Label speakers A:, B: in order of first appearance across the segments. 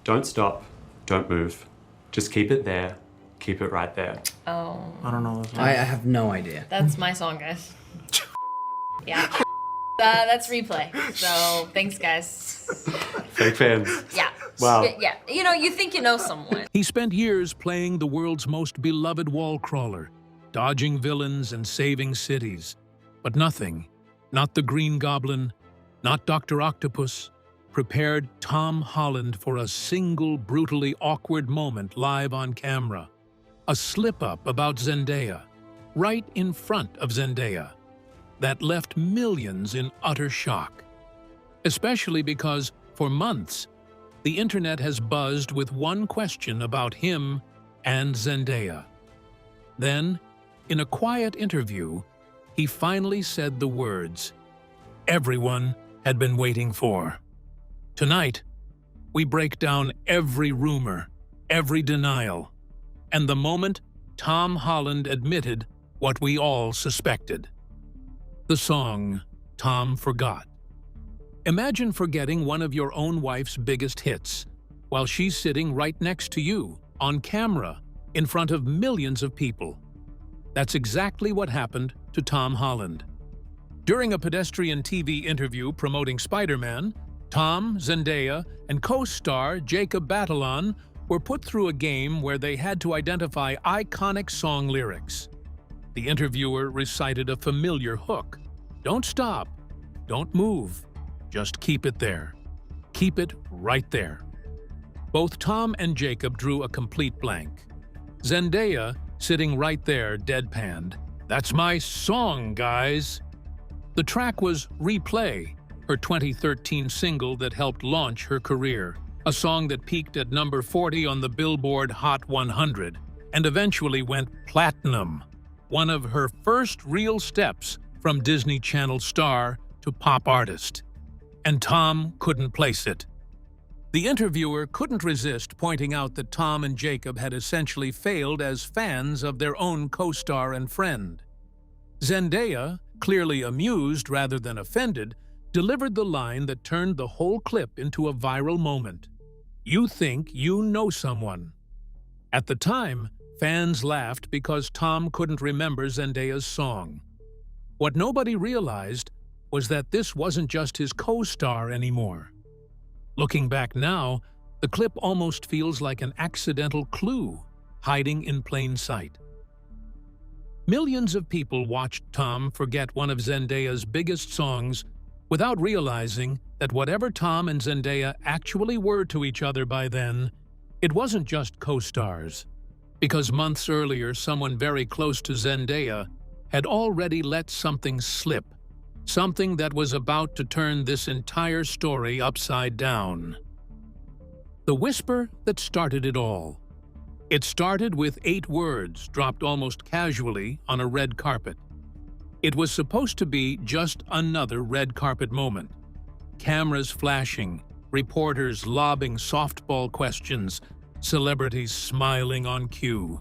A: Don't stop. Don't move. Just keep it there. Keep it right there.
B: Oh.
C: I don't know this one.
D: I have no idea.
B: That's my song, guys. Yeah. That's replay. So thanks, guys.
A: Fake fans.
B: Yeah.
A: Wow.
B: Yeah. You know, you think you know someone.
E: He spent years playing the world's most beloved wall crawler, dodging villains and saving cities. But nothing, not the Green Goblin, not Doctor Octopus, prepared Tom Holland for a single brutally awkward moment live on camera. A slip-up about Zendaya, right in front of Zendaya, that left millions in utter shock. Especially because, for months, the internet has buzzed with one question about him and Zendaya. Then, in a quiet interview, he finally said the words everyone had been waiting for. Tonight, we break down every rumor, every denial, and the moment Tom Holland admitted what we all suspected. The song Tom Forgot. Imagine forgetting one of your own wife's biggest hits while she's sitting right next to you, on camera, in front of millions of people. That's exactly what happened to Tom Holland. During a pedestrian TV interview promoting Spiderman, Tom, Zendaya, and co-star Jacob Batalon were put through a game where they had to identify iconic song lyrics. The interviewer recited a familiar hook. Don't stop. Don't move. Just keep it there. Keep it right there. Both Tom and Jacob drew a complete blank. Zendaya, sitting right there, deadpanned. That's my song, guys. The track was Replay, her 2013 single that helped launch her career. A song that peaked at number 40 on the Billboard Hot 100 and eventually went platinum. One of her first real steps from Disney Channel star to pop artist. And Tom couldn't place it. The interviewer couldn't resist pointing out that Tom and Jacob had essentially failed as fans of their own co-star and friend. Zendaya, clearly amused rather than offended, delivered the line that turned the whole clip into a viral moment. You think you know someone. At the time, fans laughed because Tom couldn't remember Zendaya's song. What nobody realized was that this wasn't just his co-star anymore. Looking back now, the clip almost feels like an accidental clue hiding in plain sight. Millions of people watched Tom forget one of Zendaya's biggest songs without realizing that whatever Tom and Zendaya actually were to each other by then, it wasn't just co-stars. Because months earlier, someone very close to Zendaya had already let something slip, something that was about to turn this entire story upside down. The whisper that started it all. It started with 8 words dropped almost casually on a red carpet. It was supposed to be just another red carpet moment. Cameras flashing, reporters lobbing softball questions, celebrities smiling on cue.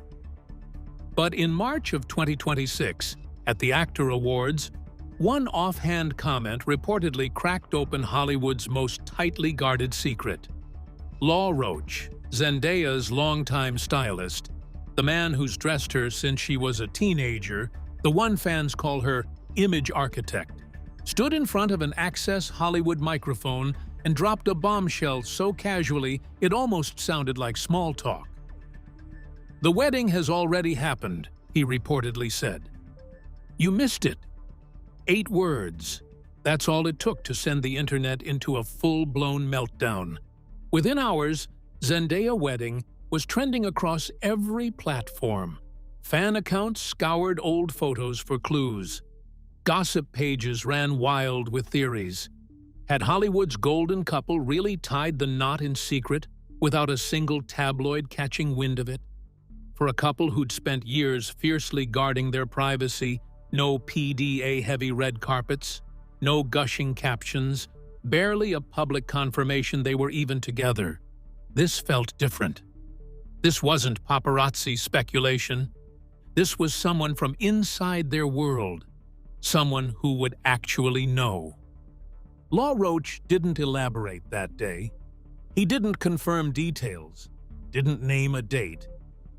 E: But in March of 2026, at the Actor Awards, one offhand comment reportedly cracked open Hollywood's most tightly guarded secret. Law Roach, Zendaya's longtime stylist, the man who's dressed her since she was a teenager, the one fans call her image architect, stood in front of an Access Hollywood microphone and dropped a bombshell so casually it almost sounded like small talk. The wedding has already happened, he reportedly said. You missed it. 8 words. That's all it took to send the internet into a full-blown meltdown. Within hours, Zendaya wedding was trending across every platform. Fan accounts scoured old photos for clues. Gossip pages ran wild with theories. Had Hollywood's golden couple really tied the knot in secret without a single tabloid catching wind of it? For a couple who'd spent years fiercely guarding their privacy, no PDA-heavy red carpets, no gushing captions, barely a public confirmation they were even together. This felt different. This wasn't paparazzi speculation. This was someone from inside their world, someone who would actually know. Law Roach didn't elaborate that day. He didn't confirm details, didn't name a date,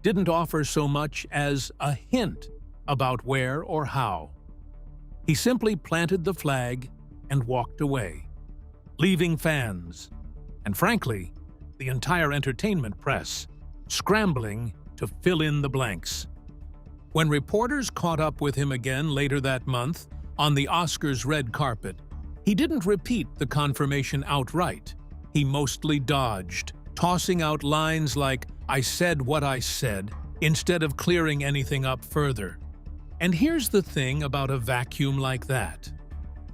E: didn't offer so much as a hint about where or how. He simply planted the flag and walked away, leaving fans, and frankly, the entire entertainment press, scrambling to fill in the blanks. When reporters caught up with him again later that month on the Oscars red carpet, he didn't repeat the confirmation outright. He mostly dodged, tossing out lines like, "I said what I said," instead of clearing anything up further. And here's the thing about a vacuum like that.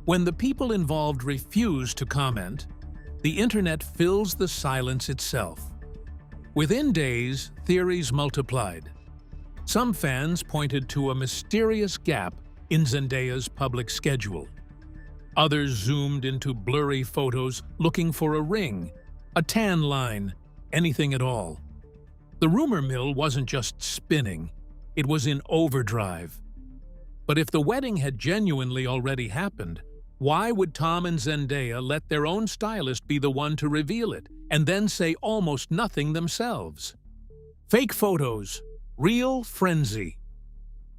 E: When the people involved refuse to comment, the internet fills the silence itself. Within days, theories multiplied. Some fans pointed to a mysterious gap in Zendaya's public schedule. Others zoomed into blurry photos looking for a ring, a tan line, anything at all. The rumor mill wasn't just spinning, it was in overdrive. But if the wedding had genuinely already happened, why would Tom and Zendaya let their own stylist be the one to reveal it and then say almost nothing themselves? Fake photos, real frenzy.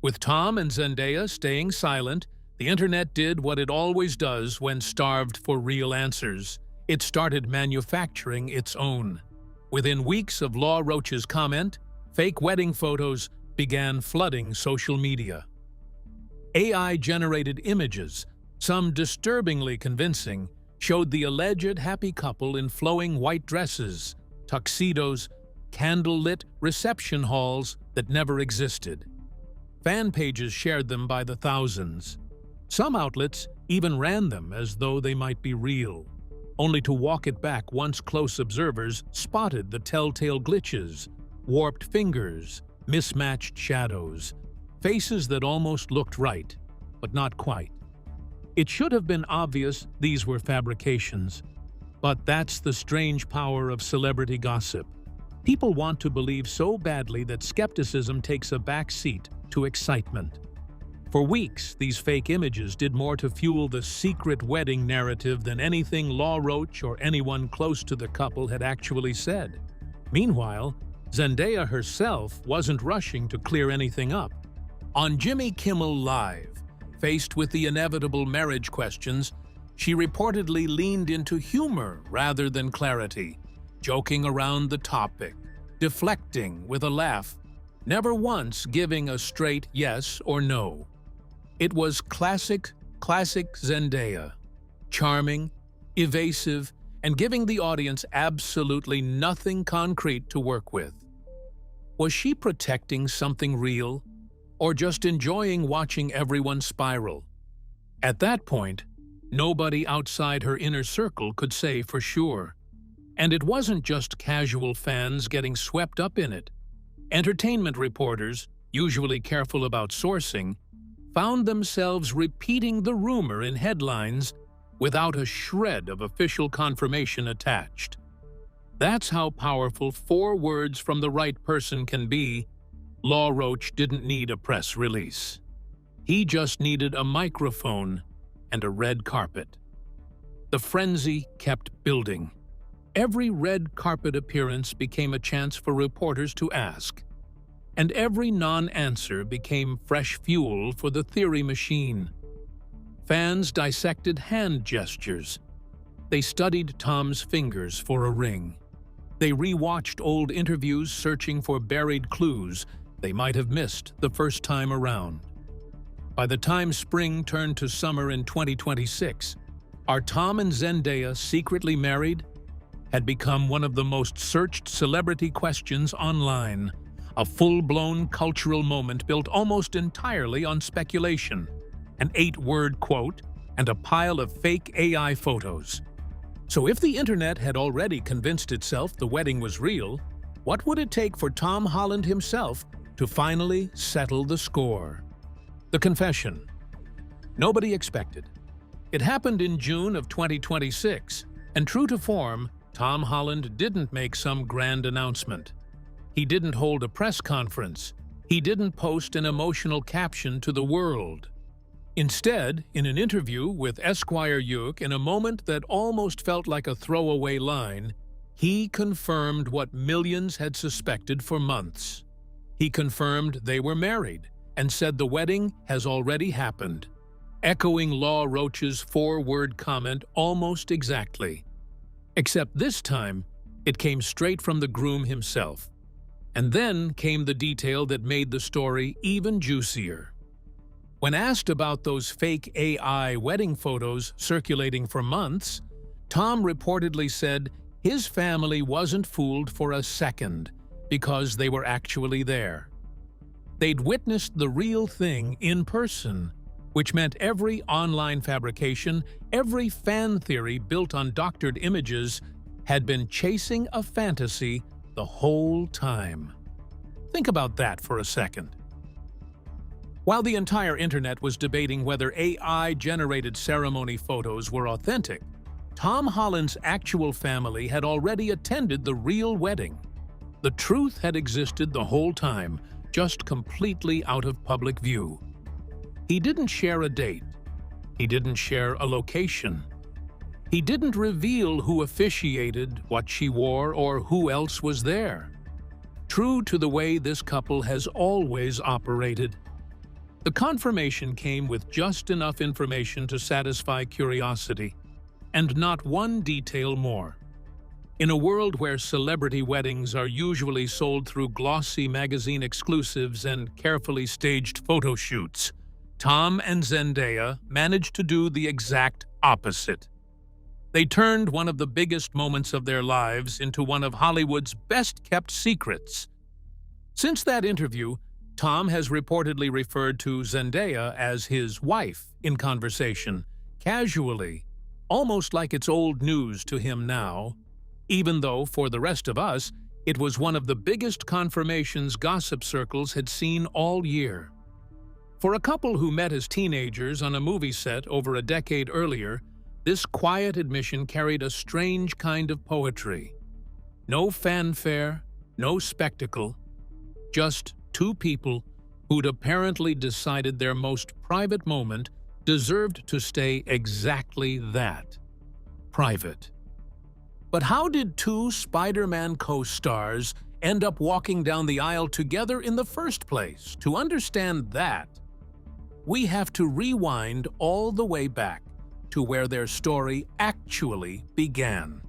E: With Tom and Zendaya staying silent, the internet did what it always does when starved for real answers. It started manufacturing its own. Within weeks of Law Roach's comment, fake wedding photos began flooding social media. AI-generated images, some disturbingly convincing, showed the alleged happy couple in flowing white dresses, tuxedos, candle-lit reception halls that never existed. Fan pages shared them by the thousands. Some outlets even ran them as though they might be real, only to walk it back once close observers spotted the telltale glitches, warped fingers, mismatched shadows, faces that almost looked right, but not quite. It should have been obvious these were fabrications, but that's the strange power of celebrity gossip. People want to believe so badly that skepticism takes a back seat to excitement. For weeks, these fake images did more to fuel the secret wedding narrative than anything Law Roach or anyone close to the couple had actually said. Meanwhile, Zendaya herself wasn't rushing to clear anything up. On Jimmy Kimmel Live, faced with the inevitable marriage questions, she reportedly leaned into humor rather than clarity, joking around the topic, deflecting with a laugh, never once giving a straight yes or no. It was classic Zendaya, charming, evasive, and giving the audience absolutely nothing concrete to work with. Was she protecting something real, or just enjoying watching everyone spiral? At that point, nobody outside her inner circle could say for sure. And it wasn't just casual fans getting swept up in it. Entertainment reporters, usually careful about sourcing, found themselves repeating the rumor in headlines without a shred of official confirmation attached. That's how powerful 4 words from the right person can be. Law Roach didn't need a press release. He just needed a microphone and a red carpet. The frenzy kept building. Every red carpet appearance became a chance for reporters to ask, and every non-answer became fresh fuel for the theory machine. Fans dissected hand gestures. They studied Tom's fingers for a ring. They rewatched old interviews searching for buried clues they might have missed the first time around. By the time spring turned to summer in 2026, are Tom and Zendaya secretly married? Had become one of the most searched celebrity questions online, a full-blown cultural moment built almost entirely on speculation, an 8-word quote, and a pile of fake AI photos. So if the internet had already convinced itself the wedding was real, what would it take for Tom Holland himself to finally settle the score? The confession. Nobody expected. It happened in June of 2026, and true to form, Tom Holland didn't make some grand announcement. He didn't hold a press conference. He didn't post an emotional caption to the world. Instead, in an interview with Esquire UK, in a moment that almost felt like a throwaway line, He confirmed what millions had suspected for months. He confirmed they were married and said the wedding has already happened, echoing Law Roach's four-word comment almost exactly. Except this time, it came straight from the groom himself. And then came the detail that made the story even juicier. When asked about those fake AI wedding photos circulating for months, Tom reportedly said his family wasn't fooled for a second because they were actually there. They'd witnessed the real thing in person, which meant every online fabrication, every fan theory built on doctored images had been chasing a fantasy the whole time. Think about that for a second. While the entire internet was debating whether AI-generated ceremony photos were authentic, Tom Holland's actual family had already attended the real wedding. The truth had existed the whole time, just completely out of public view. He didn't share a date. He didn't share a location. He didn't reveal who officiated, what she wore, or who else was there. True to the way this couple has always operated. The confirmation came with just enough information to satisfy curiosity, and not one detail more. In a world where celebrity weddings are usually sold through glossy magazine exclusives and carefully staged photo shoots, Tom and Zendaya managed to do the exact opposite. They turned one of the biggest moments of their lives into one of Hollywood's best-kept secrets. Since that interview, Tom has reportedly referred to Zendaya as his wife in conversation, casually, almost like it's old news to him now, even though, for the rest of us, it was one of the biggest confirmations gossip circles had seen all year. For a couple who met as teenagers on a movie set over a decade earlier, this quiet admission carried a strange kind of poetry. No fanfare, no spectacle, just two people who'd apparently decided their most private moment deserved to stay exactly that, private. But how did two Spider-Man co-stars end up walking down the aisle together in the first place? To understand that, we have to rewind all the way back to where their story actually began.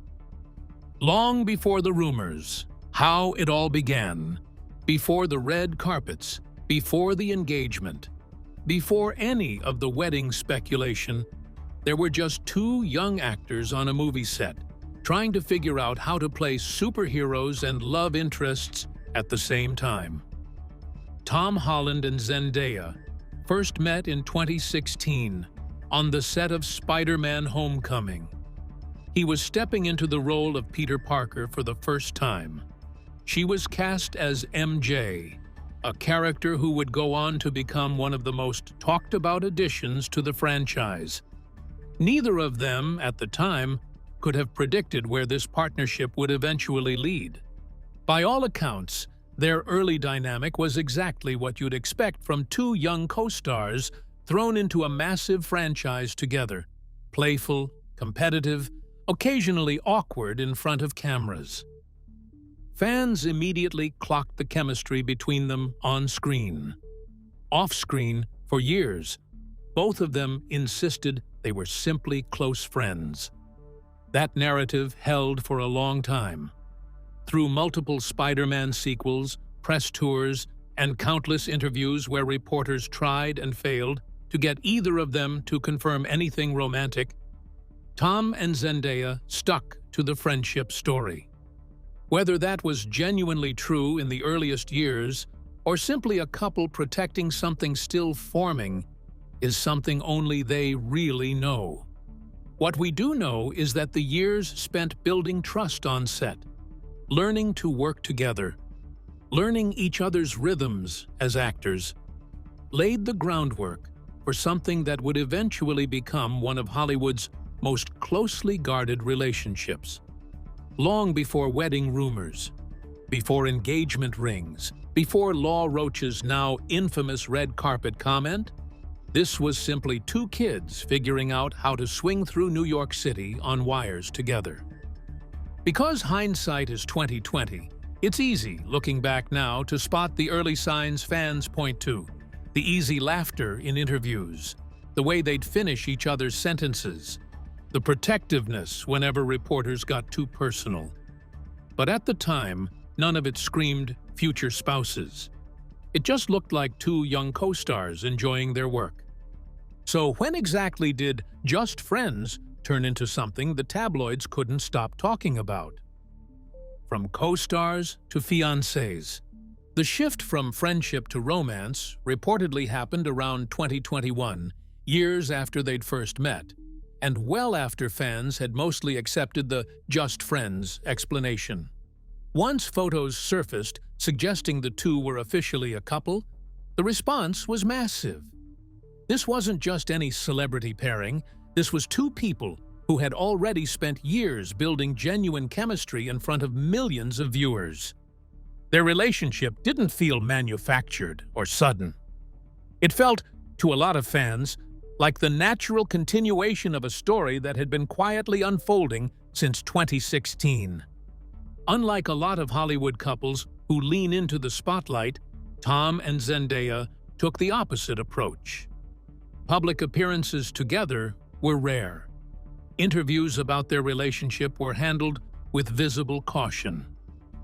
E: Long before the rumors, how it all began, before the red carpets, before the engagement, before any of the wedding speculation, there were just two young actors on a movie set, trying to figure out how to play superheroes and love interests at the same time. Tom Holland and Zendaya first met in 2016 on the set of Spider-Man: Homecoming. He was stepping into the role of Peter Parker for the first time. She was cast as MJ, a character who would go on to become one of the most talked-about additions to the franchise. Neither of them, at the time, could have predicted where this partnership would eventually lead. By all accounts, their early dynamic was exactly what you'd expect from two young co-stars thrown into a massive franchise together, playful, competitive, occasionally awkward in front of cameras. Fans immediately clocked the chemistry between them on screen. Off-screen, for years, both of them insisted they were simply close friends. That narrative held for a long time. Through multiple Spider-Man sequels, press tours, and countless interviews where reporters tried and failed to get either of them to confirm anything romantic, Tom and Zendaya stuck to the friendship story. Whether that was genuinely true in the earliest years, or simply a couple protecting something still forming, is something only they really know. What we do know is that the years spent building trust on set, learning to work together, learning each other's rhythms as actors, laid the groundwork for something that would eventually become one of Hollywood's most closely guarded relationships. Long before wedding rumors, before engagement rings, before Law Roach's now infamous red carpet comment, this was simply two kids figuring out how to swing through New York City on wires together. Because hindsight is 20/20, it's easy, looking back now, to spot the early signs fans point to. The easy laughter in interviews, the way they'd finish each other's sentences, the protectiveness whenever reporters got too personal. But at the time, none of it screamed future spouses. It just looked like two young co-stars enjoying their work. So when exactly did just friends turn into something the tabloids couldn't stop talking about? From co-stars to fiancés. The shift from friendship to romance reportedly happened around 2021, years after they'd first met, and well after fans had mostly accepted the just friends explanation. Once photos surfaced suggesting the two were officially a couple, the response was massive. This wasn't just any celebrity pairing, this was two people who had already spent years building genuine chemistry in front of millions of viewers. Their relationship didn't feel manufactured or sudden. It felt, to a lot of fans, like the natural continuation of a story that had been quietly unfolding since 2016. Unlike a lot of Hollywood couples who lean into the spotlight, Tom and Zendaya took the opposite approach. Public appearances together were rare. Interviews about their relationship were handled with visible caution.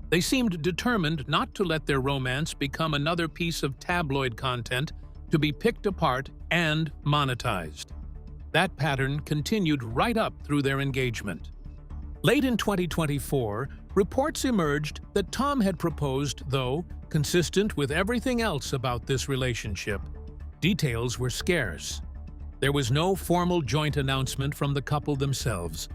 E: They seemed determined not to let their romance become another piece of tabloid content to be picked apart and monetized. That pattern continued right up through their engagement. Late in 2024, reports emerged that Tom had proposed, though consistent with everything else about this relationship. Details were scarce. There was no formal joint announcement from the couple themselves.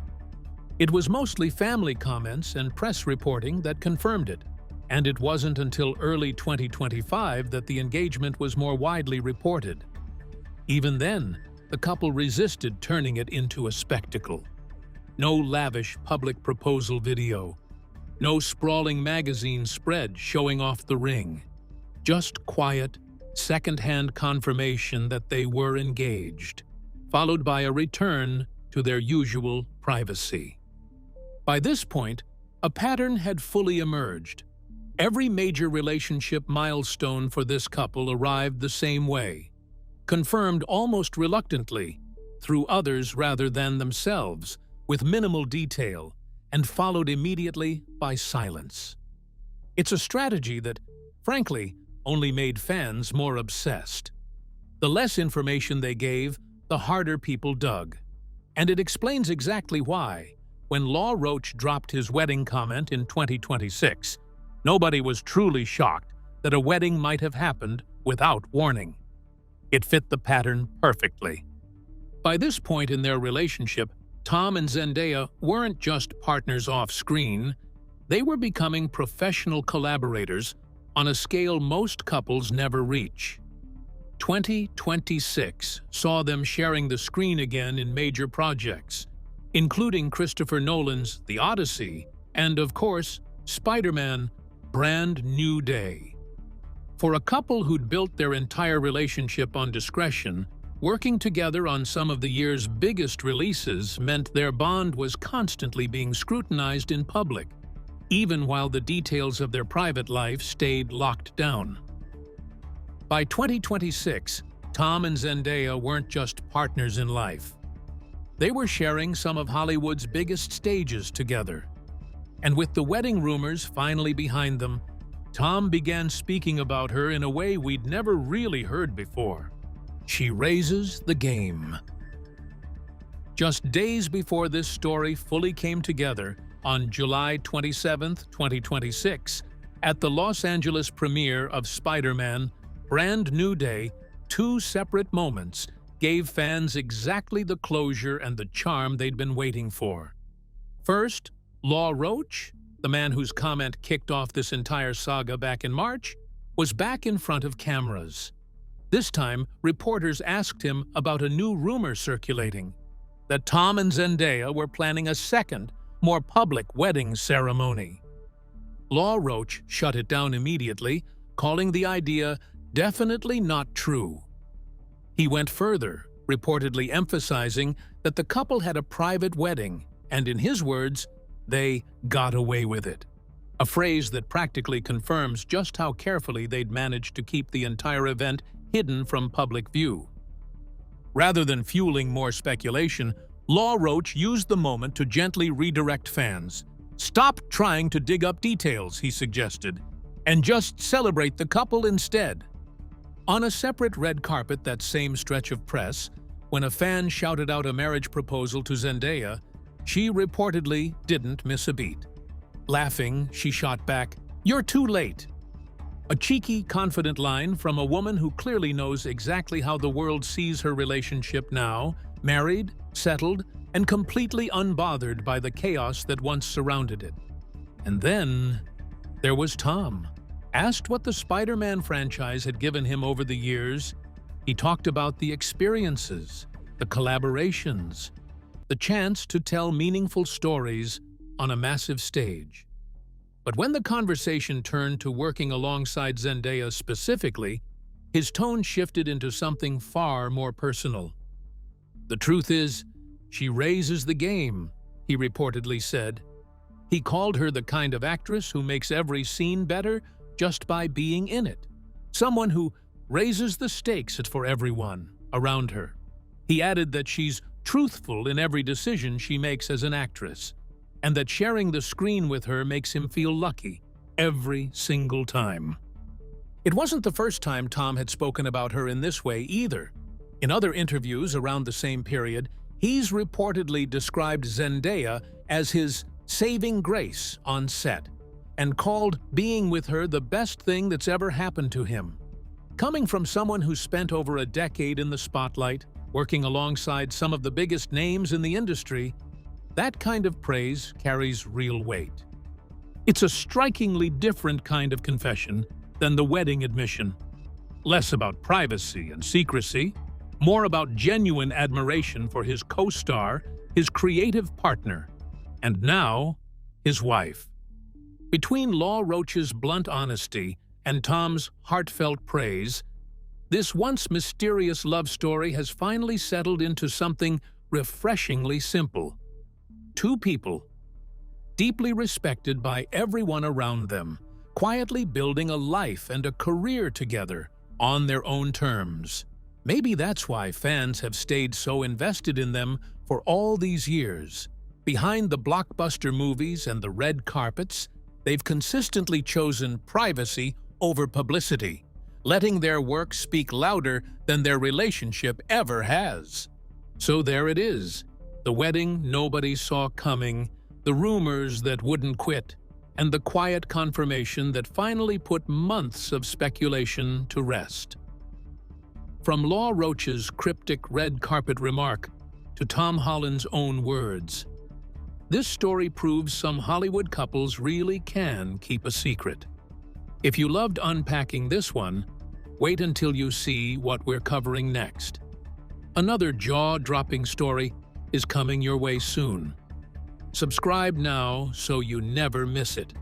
E: It was mostly family comments and press reporting that confirmed it, and it wasn't until early 2025 that the engagement was more widely reported. Even then, the couple resisted turning it into a spectacle. No lavish public proposal video, no sprawling magazine spread showing off the ring. Just quiet, second-hand confirmation that they were engaged, followed by a return to their usual privacy. By this point, a pattern had fully emerged. Every major relationship milestone for this couple arrived the same way, confirmed almost reluctantly, through others rather than themselves, with minimal detail, and followed immediately by silence. It's a strategy that, frankly, only made fans more obsessed. The less information they gave, the harder people dug. And it explains exactly why, when Law Roach dropped his wedding comment in 2026, nobody was truly shocked that a wedding might have happened without warning. It fit the pattern perfectly. By this point in their relationship, Tom and Zendaya weren't just partners off-screen, they were becoming professional collaborators on a scale most couples never reach. 2026 saw them sharing the screen again in major projects, including Christopher Nolan's The Odyssey and, of course, Spiderman: Brand New Day. For a couple who'd built their entire relationship on discretion, working together on some of the year's biggest releases meant their bond was constantly being scrutinized in public, even while the details of their private life stayed locked down. By 2026, Tom and Zendaya weren't just partners in life. They were sharing some of Hollywood's biggest stages together. And with the wedding rumors finally behind them, Tom began speaking about her in a way we'd never really heard before. She raises the game. Just days before this story fully came together, on July 27, 2026, at the Los Angeles premiere of Spider-Man: Brand New Day, two separate moments gave fans exactly the closure and the charm they'd been waiting for. First, Law Roach, the man whose comment kicked off this entire saga back in March, was back in front of cameras. This time, reporters asked him about a new rumor circulating, that Tom and Zendaya were planning a second, more public wedding ceremony. Law Roach shut it down immediately, calling the idea definitely not true. He went further, reportedly emphasizing that the couple had a private wedding, and in his words, They got away with it. A phrase that practically confirms just how carefully they'd managed to keep the entire event hidden from public view. Rather than fueling more speculation, Law Roach used the moment to gently redirect fans. "Stop trying to dig up details," he suggested, "and just celebrate the couple instead." On a separate red carpet that same stretch of press, when a fan shouted out a marriage proposal to Zendaya, she reportedly didn't miss a beat. Laughing, she shot back, "You're too late." A cheeky, confident line from a woman who clearly knows exactly how the world sees her relationship now, married, settled, and completely unbothered by the chaos that once surrounded it. And then there was Tom. Asked what the Spider-Man franchise had given him over the years, he talked about the experiences, the collaborations, the chance to tell meaningful stories on a massive stage. But when the conversation turned to working alongside Zendaya specifically, his tone shifted into something far more personal. "The truth is, she raises the game," he reportedly said. He called her the kind of actress who makes every scene better just by being in it. Someone who raises the stakes for everyone around her. He added that she's truthful in every decision she makes as an actress, and that sharing the screen with her makes him feel lucky every single time. It wasn't the first time Tom had spoken about her in this way either. In other interviews around the same period, he's reportedly described Zendaya as his saving grace on set, and called being with her the best thing that's ever happened to him. Coming from someone who spent over a decade in the spotlight, working alongside some of the biggest names in the industry, that kind of praise carries real weight. It's a strikingly different kind of confession than the wedding admission. Less about privacy and secrecy, more about genuine admiration for his co-star, his creative partner, and now, his wife. Between Law Roach's blunt honesty and Tom's heartfelt praise, this once mysterious love story has finally settled into something refreshingly simple. Two people, deeply respected by everyone around them, quietly building a life and a career together on their own terms. Maybe that's why fans have stayed so invested in them for all these years. Behind the blockbuster movies and the red carpets, they've consistently chosen privacy over publicity, letting their work speak louder than their relationship ever has. So there it is, the wedding nobody saw coming, the rumors that wouldn't quit, and the quiet confirmation that finally put months of speculation to rest. From Law Roach's cryptic red carpet remark to Tom Holland's own words, this story proves some Hollywood couples really can keep a secret. If you loved unpacking this one, wait until you see what we're covering next. Another jaw-dropping story is coming your way soon. Subscribe now so you never miss it.